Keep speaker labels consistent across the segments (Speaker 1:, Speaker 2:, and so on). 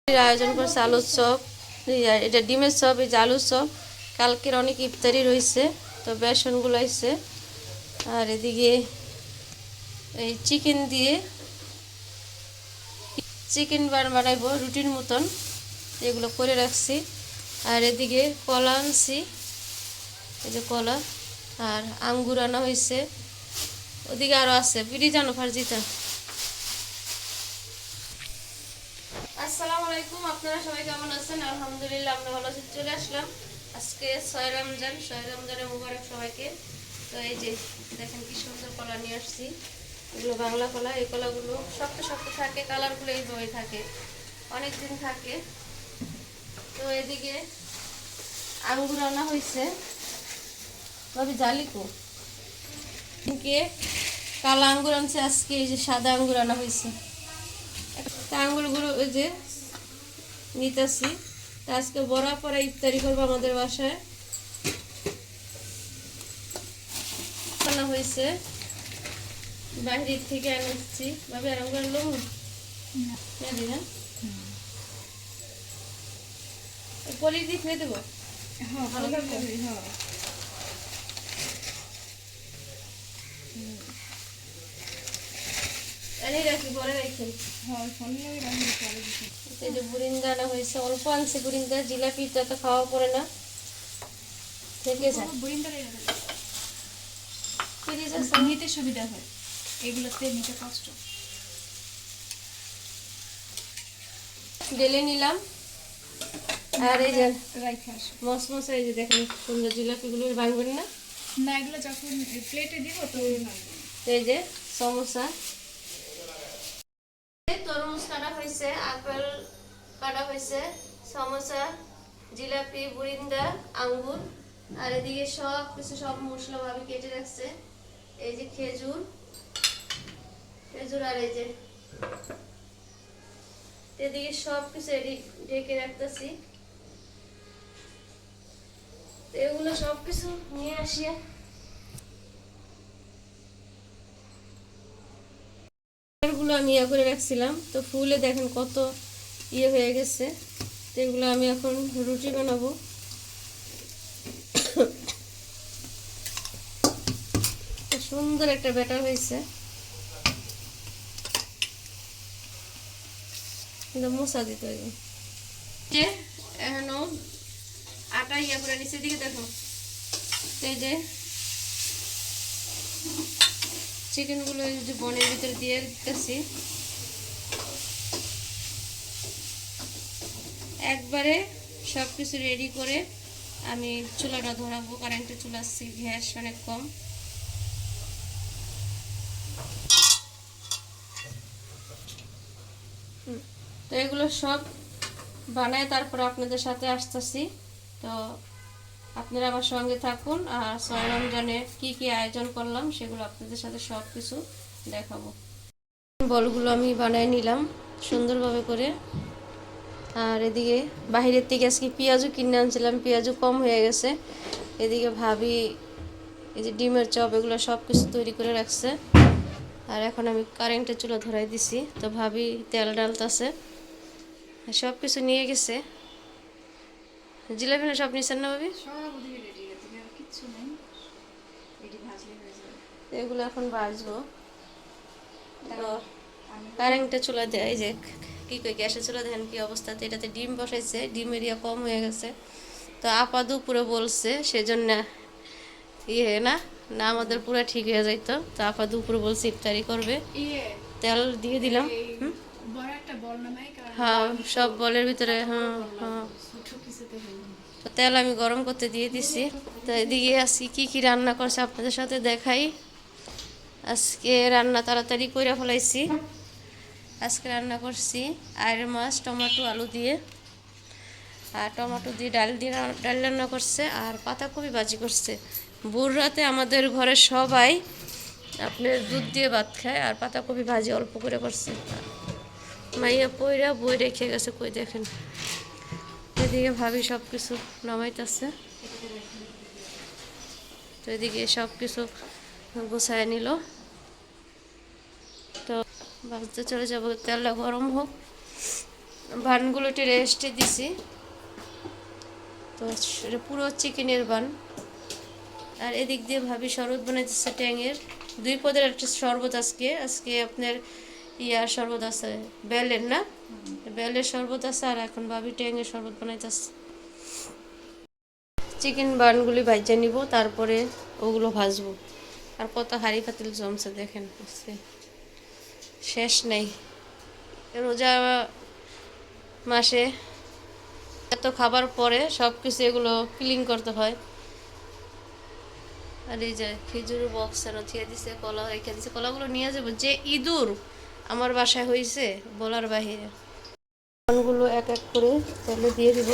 Speaker 1: আয়োজন করছে আলুর চপ, এটা ডিমের চপ, এই যে আলুর চপ। কালকের অনেক ইফতারি রয়েছে, তো বেসনগুলো আসছে। আর এদিকে এই চিকেন দিয়ে চিকেন বানাইবো রুটির মতন, এগুলো করে রাখছি। আর এদিকে কলা আনছি, এই যে কলা আর আঙ্গুর আনা হয়েছে। ওদিকে আরও আছে, ফ্রিজ আনো ফার্জিতা। আসসালামু আলাইকুম, আপনারা সবাই কেমন আছেন? আলহামদুলিল্লাহ আমরা ভালো আছি। চলে আসলাম আজকে 6 রমজান, 6 রমজানের মুবারক সবাইকে। তো এই যে দেখেন কি সুন্দর কলা নিয়ে আসছি, এগুলো বাংলা কলা। এই কলাগুলো শক্ত শক্ত থাকে, কালারগুলো এইভাবেই থাকে, অনেক দিন থাকে। তো এদিকে আঙ্গুর আনা হয়েছে, ভাবি জালিকো কালা আঙ্গুর আনছে আজকে, এই যে সাদা আঙ্গুর আনা হয়েছে। আঙ্গুরগুলো ওই যে নিতেছি। আজকে বড়া পরে ইফতারি করবো আমাদের বাসায়। আনা হয়েছে, বাইরের থেকে আনছি। ভাবে আরাম করে লো না পলি দিয়ে খেয়ে দেবো। ভালো থাকবো। রাখি পরে রাখি। এই যে বুরিন্দা আনা হয়েছে, অল্প আনছে বুরিন্দা। জিলাপি তো খাওয়া পড়ে না, থেকে যায়।
Speaker 2: নিতে সুবিধা হয়, এগুলোতে নিতে কষ্ট।
Speaker 1: ঢেলে নিলাম। আর এই যে মসমস, এই যে দেখেন সুন্দর জিলাপিগুলো ভাঙবেন না।
Speaker 2: না, এগুলো যখন প্লেটে দিব তো
Speaker 1: এই যে সমোসা, তরমুজ কাটা হয়েছে, আপেল কাটা হয়েছে, সমোসা, জিলাপি, বুরিন্দা, আঙ্গুর। আর এদিকে সব কিছু, সব মশলা ভাবে কেটে রাখছে। এই যে খেজুর, খেজুর। আর এই যে এদিকে সব কিছু ঢেকে রাখতেছি। এগুলো সব কিছু নিয়ে আসিয়া গুলো আমি ইয়ে করে রাখছিলাম, তো ফুলে দেখেন কত ইয়ে হয়ে গেছে। তো এগুলো আমি এখন রুটি বানাবো। সুন্দর একটা ব্যাটার হয়েছে, কিন্তু মশা দিতে হবে। যে এখনো আটা ইয়া করে নিচের দিকে দেখো। এই যে চিকেনগুলো যদি বনের ভিতরে দিয়ে দিতেছি, একবারে সব কিছু রেডি করে আমি চুলাটা ধরাবো। কারেন্টের চুলা, গ্যাস অনেক কম। তো এগুলো সব বানায় তারপর আপনাদের সাথে আসতেছি। তো আপনারা আমার সঙ্গে থাকুন, আর 6 রমজানে কি কি আয়োজন করলাম সেগুলো আপনাদের সাথে সব কিছু দেখাবো। বলগুলো আমি বানায় নিলাম সুন্দরভাবে করে। আর এদিকে বাহিরের থেকে আজকে পেঁয়াজও কিনে আনছিলাম, পেঁয়াজও কম হয়ে গেছে। এদিকে ভাবি এই যে ডিমের চপ, এগুলো সব কিছু তৈরি করে রাখছে। আর এখন আমি কারেন্টের চুলা ধরাই দিছি। তো ভাবি তেল ডালতেছে, সব কিছু নিয়ে গেছে। জিলাপি না সব নিচ্ছেন না ভাবি? এগুলো এখন ভাজবো। তো কারেন্টে চুলা দেয়, এই যে কি কই গ্যাসের চুলা দেখেন কি অবস্থাতে। এটাতে ডিম বসাইছে, ডিমের ইয়া কম হয়ে গেছে। তো আপা দুপুরে বলছে, সেজন্য ইয়ে না না আমাদের পুরো ঠিক হয়ে যাইতো। তো আপা দুপুরে বলছে ইফতারি করবে। তেল দিয়ে দিলাম। হ্যাঁ, সব বলের ভিতরে। হ্যাঁ হ্যাঁ, তো তেল আমি গরম করতে দিয়ে দিছি। তো এদিকে আজকে কি কি রান্না করছে আপনাদের সাথে দেখাই। আজকে রান্না তাড়াতাড়ি কইরা ফেলাইছি। আজকে রান্না করছি আইড় মাছ টমেটো আলু দিয়ে, আর টমেটো দিয়ে ডাল রান্না করছে, আর পাতাকপি ভাজি করছে। ভোর রাতে আমাদের ঘরে সবাই আপনার দুধ দিয়ে ভাত খায়, আর পাতাকপি ভাজি অল্প করে করছে। মাইয়া পইরা বই রেখে গেছে, কই দেখেন। এদিকে ভাবি সব কিছু নামাইতেছে। তো এদিকে সব কিছু গুছায় নিল। তো ভাজতে চলে যাবো, তেলটা গরম হোক। বানগুলো একটু রেস্টে দিছি। তো এটা পুরো চিকেনের বান। আর এদিক দিয়ে ভাবি শরবত বানাইতেছে ট্যাঙের, 2 পদের একটা শরবত। আজকে আজকে আপনার ইয়ার শরবত আছে, বেলের না, বেলের শরবত আছে। আর এখন ভাবি ট্যাঙের শরবত বানাইতেছে। চিকেন বানগুলি ভাজা নিব, তারপরে ওগুলো ভাজবো। আর কত হাঁড়ি পাতিল জমছে দেখেন, শেষ নেই। রোজা মাসে এত খাবার পরে সব কিছু এগুলো ক্লিন করতে হয়। আর এই যে খেজুর বক্স থিয়ে দিছে, কলা রেখে দিছে, কলাগুলো নিয়ে যাবো। যে ইঁদুর আমার বাসায় হয়েছে বলার বাহিরে। গুলো এক এক করে তেলে দিয়ে দিব।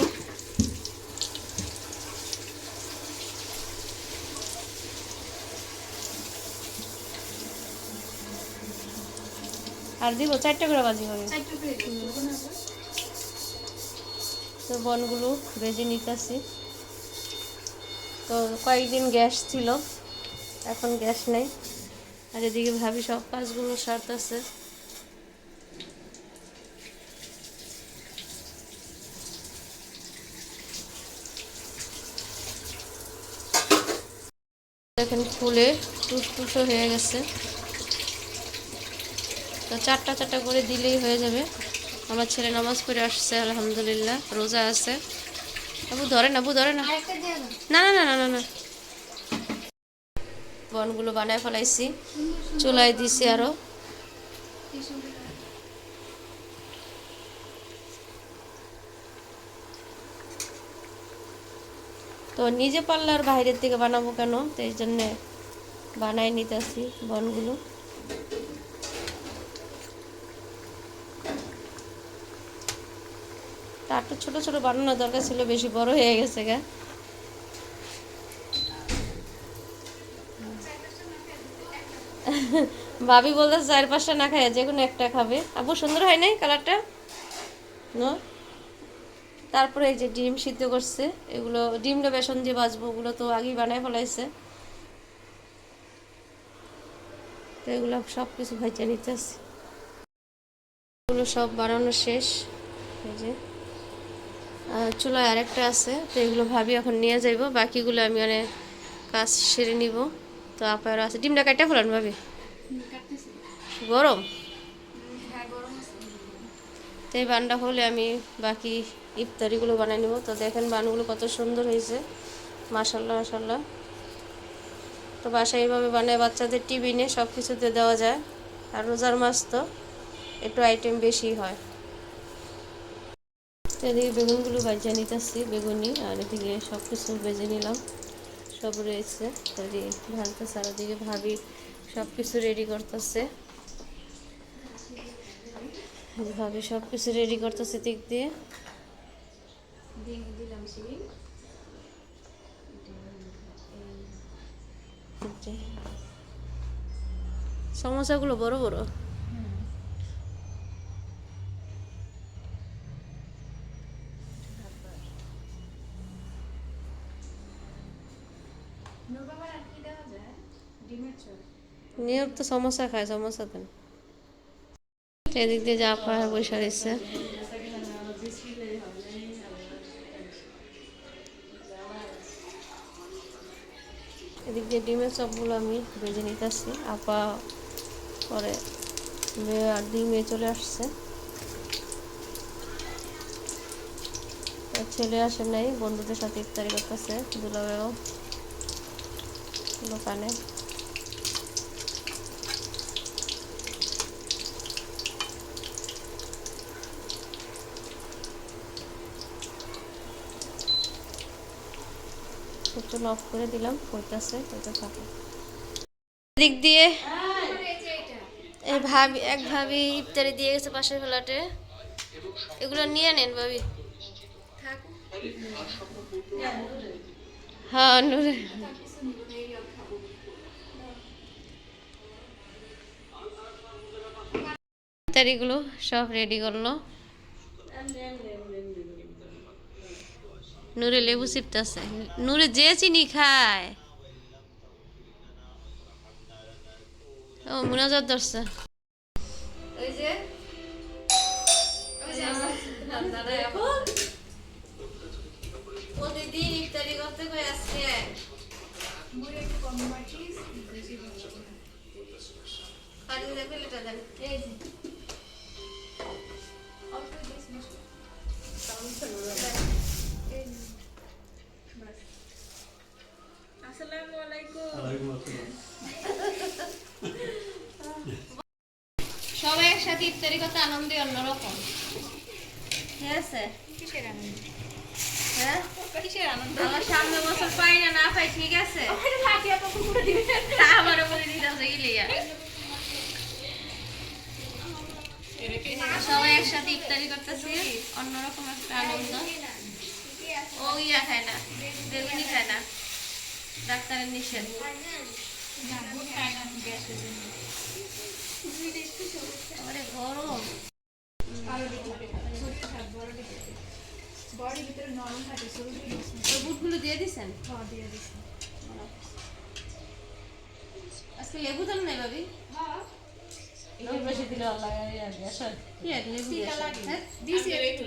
Speaker 1: আর দিব 4টা করে বাজি হবে। তো বনগুলো ভেজে নিতেছি। তো কয়েকদিন গ্যাস ছিল, এখন গ্যাস নেই। আর এদিকে ভাবি সব কাজগুলো সারতেছে। দেখেন ফুলে টুসটুসো হয়ে গেছে। তো 4টা করে দিলেই হয়ে যাবে। আমার ছেলে নামাজ পড়ে আসছে, আলহামদুলিল্লাহ, রোজা আছে। আবু ধরে না, আবু ধরে না, না না না না না। বনগুলো বানায় ফেলাইছি, চুলায় দিছি আরো। তো নিজে পারলে আর বাইরের থেকে বানাবো কেন, তো এই জন্যে বানাই নিতেছি বনগুলো। তার তো ছোট ছোট বানানোর দরকার ছিল, বেশি বড় হয়ে গেছে গা। ভাবি বলতে 4-5টা না খায় যে কোনো একটা খাবে। আবু সুন্দর হয় নাই কালারটা? নো। তারপরে এই যে ডিম সিদ্ধ করছে, এগুলো ডিমটা বেসন দিয়ে ভাজবো, ওগুলো তো আগেই বানায় ফেলাইছে। তো এগুলো সব কিছু ভাজা নিতেছি। এগুলো সব বানানো শেষ। এই যে চুলায় আরেকটা আছে, তো এগুলো ভাবি এখন নিয়ে যাইব, বাকিগুলো আমি মানে কাজ সেরে নিব। তো আপারও আছে, ডিমটা কাটা ফেলান ভাবি, গরম। তো এই বানটা হলে আমি বাকি ইফতারিগুলো বানাই নেব। তো দেখেন বানগুলো কত সুন্দর হয়েছে, মাশাল্লাহ মাশাল্লাহ। তো বাসায় এইভাবে বানায় বাচ্চাদের টিফিনে সব কিছুতে দেওয়া যায়। আর রোজার মাস তো একটু আইটেম বেশি হয়। তো এদিকে বেগুনগুলো ভাজা নিতেছি, বেগুনি। আর এদিকে সব কিছু ভেজে নিলাম, সব রয়েছে ভাজতেছে। আর ওদিকে ভাবি সব কিছু রেডি করতেছে, ভাবি সব কিছু রেডি করতেছে দিক দিয়ে। সমোসাগুলো বড় বড়। নিউ ইয়র্ক তো সমোসা খায়, সমোসা দেন। এদিক দিয়ে যা পায় বসে রয়েছে। এদিক দিয়ে ডিমের চপগুলো আমি ভেজে নিতেছি। আপা পরে মেয়ে আর 2 মেয়ে চলে আসছে। ছেলে আসে নাই, বন্ধুদের সাথে ইফতারি করতেছে। দুলাভাইও দোকানে। চুল অফ করে দিলাম, হইতেছে থাকে। দিক দিয়ে এই ভাবি, এক ভাবি ইফতারি দিয়ে গেছে পাশের ফ্ল্যাটে। এগুলো নিয়ে নেন ভাবি। হ্যাঁ নুরে ইফতারিগুলো সব রেডি করলো। নুরে লেবু চিপতেছে, নুরে যে চিনি খায়। ও মুনাজাত ধরছে, ওই যে প্রতিদিন ইফতারি করতে কই আজকে
Speaker 2: মুড়ি একটু কম মাখিস বেশি ভালো করে।
Speaker 1: কাজে দেখে লিটা দেন
Speaker 2: এই যে অল্প দিস মশলা এই যে। বাস। আসসালামু আলাইকুম।
Speaker 1: সবাই একসাথে ইফতারি করতে আনন্দই অন্যরকম ঠিক আছে
Speaker 2: কিসের আনন্দ?
Speaker 1: হ্যাঁ
Speaker 2: কিসের আনন্দ?
Speaker 1: আমার সামনে বছর পাই না না পাই ঠিক আছে
Speaker 2: ওখানে লাঠি আপা পুরো দিবে।
Speaker 1: আমার উপরে দিতে আছে গিলিয়া সবাই একসাথে ইফতারি করতেছি অন্যরকম একটা আনন্দ ও ইয়া খায় না বেগুনি খায় না ডাক্তারের নিষেধ
Speaker 2: না বুট খায় না গ্যাসের জন্য।
Speaker 1: আরে গরম
Speaker 2: আরো দিতে হবে। ছোট থাক বড় দিতে হবে। বড়ির ভিতরে নরম থাকে ছোট দিতে।
Speaker 1: ওই বুটগুলো দিয়ে দিছেন
Speaker 2: খাওয়া দিয়ে দিছি।
Speaker 1: আজকে লেবু দেন নাই ভাবি
Speaker 2: হ্যাঁ
Speaker 1: লেবু বেশি দিলে ভালো লাগে কি আর লেবু দিয়ে আসেন? হ্যাঁ?
Speaker 2: দিছি একটু।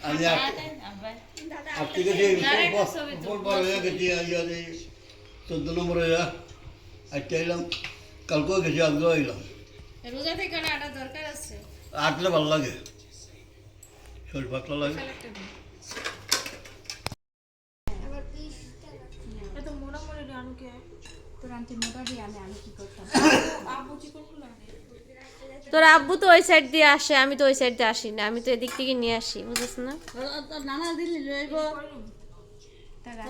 Speaker 3: আমি আপনি গেছি ফুল বড় হয়ে গেছি আজ 14 নম্বর হয়ে আজকে এলাম কালকেও গেছি আজকেও এলাম
Speaker 1: রোজা থেকে আটা দরকার আছে
Speaker 3: আটলে ভালো লাগে শরীর পাতলা লাগে
Speaker 2: এত মোড়া মোড়ে আনুকে তোর আনতে মোড়া দিয়ে আমি কি করতাম? আব্বু চিকন গুলো
Speaker 1: তোর আব্বু তো ওই সাইড দিয়ে আসে আমি তো ওই সাইড দিয়ে আসি না আমি তো এদিক থেকে নিয়ে আসি বুঝছ না
Speaker 2: তারা